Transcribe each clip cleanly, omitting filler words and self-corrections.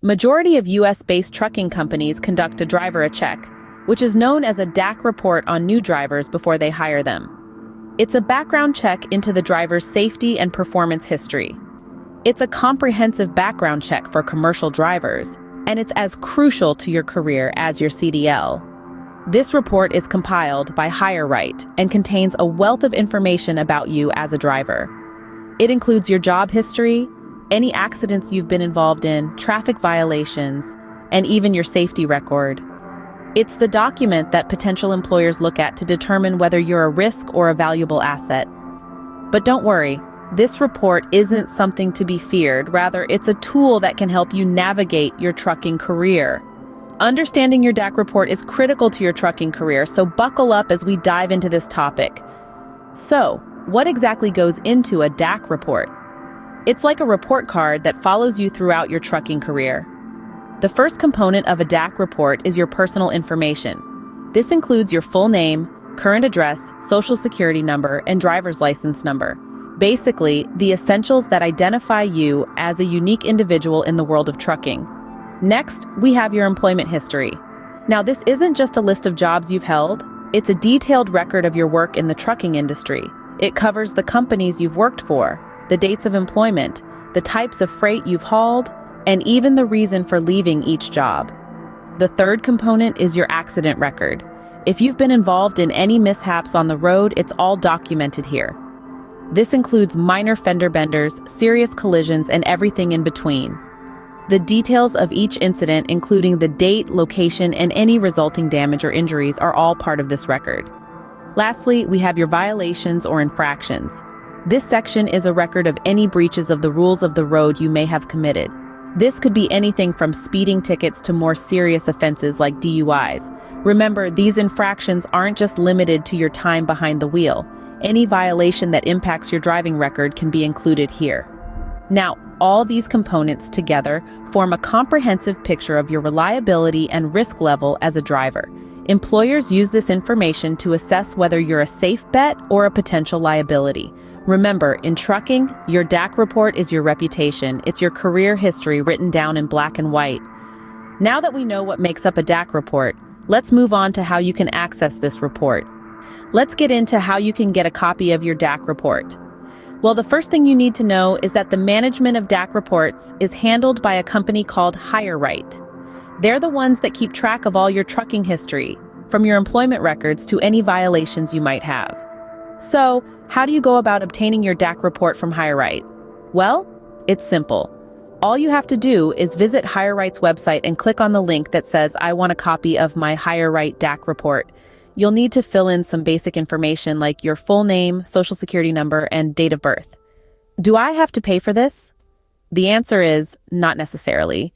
Majority of US-based trucking companies conduct a driver check, which is known as a DAC report on new drivers before they hire them. It's a background check into the driver's safety and performance history. It's a comprehensive background check for commercial drivers, and it's as crucial to your career as your CDL. This report is compiled by HireRight and contains a wealth of information about you as a driver. It includes your job history, any accidents you've been involved in, traffic violations, and even your safety record. It's the document that potential employers look at to determine whether you're a risk or a valuable asset. But don't worry, this report isn't something to be feared. Rather, it's a tool that can help you navigate your trucking career. Understanding your DAC report is critical to your trucking career, so buckle up as we dive into this topic. So, what exactly goes into a DAC report? It's like a report card that follows you throughout your trucking career. The first component of a DAC report is your personal information. This includes your full name, current address, social security number, and driver's license number. Basically, the essentials that identify you as a unique individual in the world of trucking. Next, we have your employment history. Now, this isn't just a list of jobs you've held. It's a detailed record of your work in the trucking industry. It covers the companies you've worked for, the dates of employment, the types of freight you've hauled, and even the reason for leaving each job. The third component is your accident record. If you've been involved in any mishaps on the road, it's all documented here. This includes minor fender benders, serious collisions, and everything in between. The details of each incident, including the date, location, and any resulting damage or injuries, are all part of this record. Lastly, we have your violations or infractions. This section is a record of any breaches of the rules of the road you may have committed. This could be anything from speeding tickets to more serious offenses like DUIs. Remember, these infractions aren't just limited to your time behind the wheel. Any violation that impacts your driving record can be included here. Now, all these components together form a comprehensive picture of your reliability and risk level as a driver. Employers use this information to assess whether you're a safe bet or a potential liability. Remember, in trucking, your DAC report is your reputation. It's your career history written down in black and white. Now that we know what makes up a DAC report, let's move on to how you can access this report. Let's get into how you can get a copy of your DAC report. Well, the first thing you need to know is that the management of DAC reports is handled by a company called HireRight. They're the ones that keep track of all your trucking history, from your employment records to any violations you might have. So, how do you go about obtaining your DAC report from HireRight? Well, it's simple. All you have to do is visit HireRight's website and click on the link that says, "I want a copy of my HireRight DAC report." You'll need to fill in some basic information like your full name, social security number, and date of birth. Do I have to pay for this? The answer is not necessarily.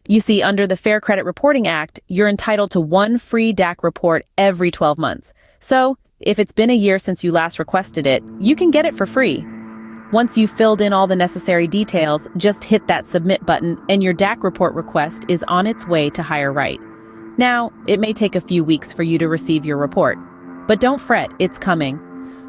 You see, under the Fair Credit Reporting Act, you're entitled to one free DAC report every 12 months. So, if it's been a year since you last requested it, you can get it for free. Once you've filled in all the necessary details, just hit that submit button and your DAC report request is on its way to HireRight. Now, it may take a few weeks for you to receive your report, but don't fret, it's coming.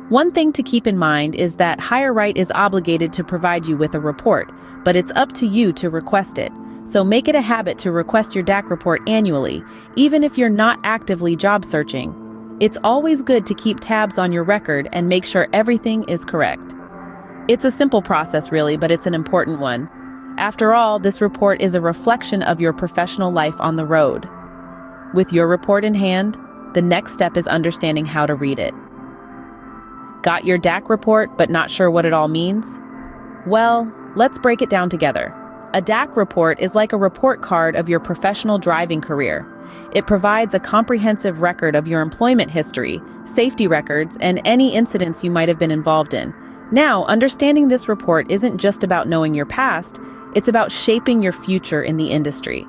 One thing to keep in mind is that HireRight is obligated to provide you with a report, but it's up to you to request it. So make it a habit to request your DAC report annually, even if you're not actively job searching. It's always good to keep tabs on your record and make sure everything is correct. It's a simple process really, but it's an important one. After all, this report is a reflection of your professional life on the road. With your report in hand, the next step is understanding how to read it. Got your DAC report but not sure what it all means? Well, let's break it down together. A DAC report is like a report card of your professional driving career. It provides a comprehensive record of your employment history, safety records, and any incidents you might have been involved in. Now, understanding this report isn't just about knowing your past, it's about shaping your future in the industry.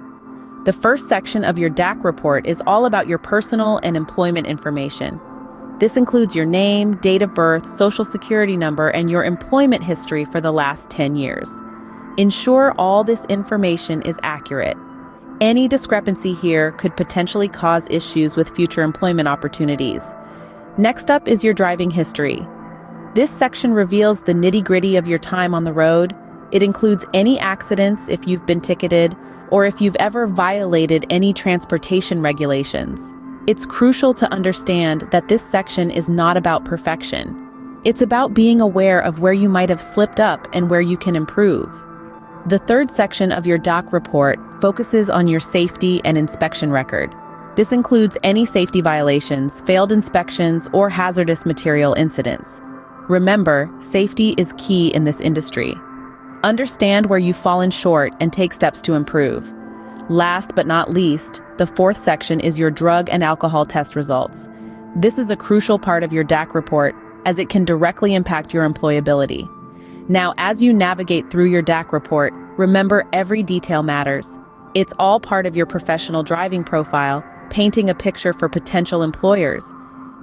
The first section of your DAC report is all about your personal and employment information. This includes your name, date of birth, social security number, and your employment history for the last 10 years. Ensure all this information is accurate. Any discrepancy here could potentially cause issues with future employment opportunities. Next up is your driving history. This section reveals the nitty-gritty of your time on the road. It includes any accidents if you've been ticketed, or if you've ever violated any transportation regulations. It's crucial to understand that this section is not about perfection. It's about being aware of where you might have slipped up and where you can improve. The third section of your DAC report focuses on your safety and inspection record. This includes any safety violations, failed inspections, or hazardous material incidents. Remember, safety is key in this industry. Understand where you've fallen short and take steps to improve. Last but not least, the fourth section is your drug and alcohol test results. This is a crucial part of your DAC report as it can directly impact your employability. Now, as you navigate through your DAC report, remember every detail matters. It's all part of your professional driving profile, painting a picture for potential employers.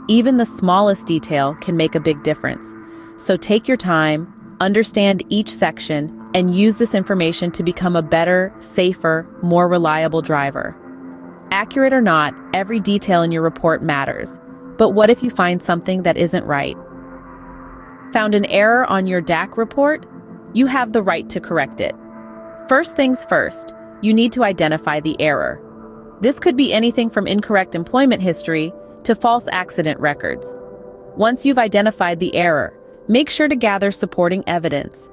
Even the smallest detail can make a big difference. So take your time, understand each section, and use this information to become a better, safer, more reliable driver. Accurate or not, every detail in your report matters. But what if you find something that isn't right? Found an error on your DAC report? You have the right to correct it. First things first, you need to identify the error. This could be anything from incorrect employment history to false accident records. Once you've identified the error, make sure to gather supporting evidence.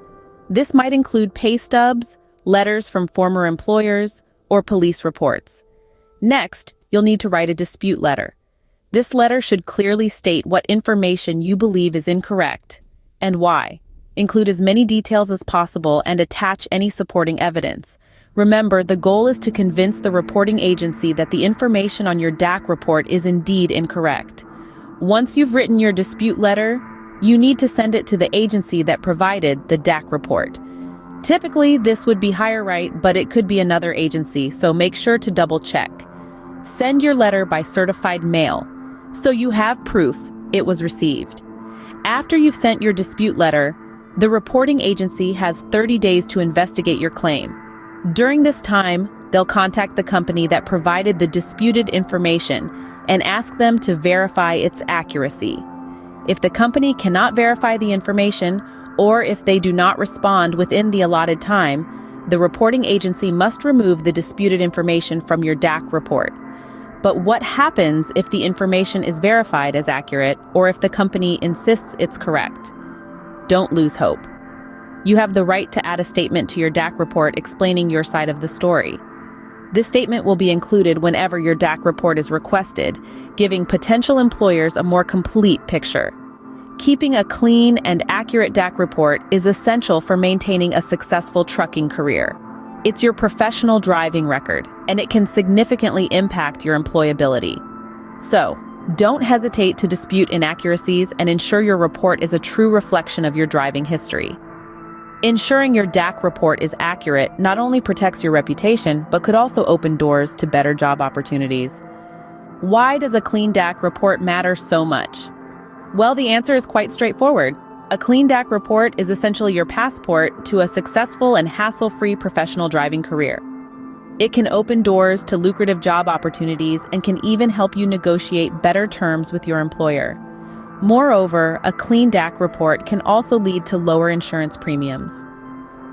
This might include pay stubs, letters from former employers, or police reports. Next, you'll need to write a dispute letter. This letter should clearly state what information you believe is incorrect and why. Include as many details as possible and attach any supporting evidence. Remember, the goal is to convince the reporting agency that the information on your DAC report is indeed incorrect. Once you've written your dispute letter, you need to send it to the agency that provided the DAC report. Typically, this would be HireRight, but it could be another agency, so make sure to double check. Send your letter by certified mail, so you have proof it was received. After you've sent your dispute letter, the reporting agency has 30 days to investigate your claim. During this time, they'll contact the company that provided the disputed information and ask them to verify its accuracy. If the company cannot verify the information, or if they do not respond within the allotted time, the reporting agency must remove the disputed information from your DAC report. But what happens if the information is verified as accurate, or if the company insists it's correct? Don't lose hope. You have the right to add a statement to your DAC report explaining your side of the story. This statement will be included whenever your DAC report is requested, giving potential employers a more complete picture. Keeping a clean and accurate DAC report is essential for maintaining a successful trucking career. It's your professional driving record, and it can significantly impact your employability. So, don't hesitate to dispute inaccuracies and ensure your report is a true reflection of your driving history. Ensuring your DAC report is accurate not only protects your reputation, but could also open doors to better job opportunities. Why does a clean DAC report matter so much? Well, the answer is quite straightforward. A clean DAC report is essentially your passport to a successful and hassle-free professional driving career. It can open doors to lucrative job opportunities and can even help you negotiate better terms with your employer. Moreover, a clean DAC report can also lead to lower insurance premiums.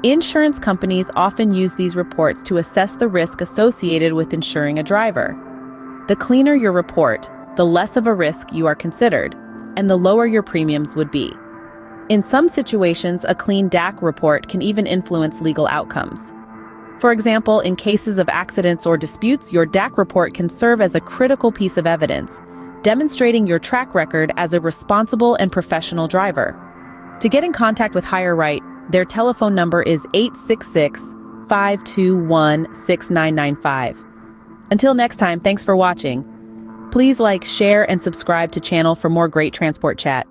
Insurance companies often use these reports to assess the risk associated with insuring a driver. The cleaner your report, the less of a risk you are considered, and the lower your premiums would be. In some situations, a clean DAC report can even influence legal outcomes. For example, in cases of accidents or disputes, your DAC report can serve as a critical piece of evidence, demonstrating your track record as a responsible and professional driver. To get in contact with HireRight, their telephone number is 866-521-6995. Until next time, thanks for watching. Please like, share, and subscribe to channel for more great transport chat.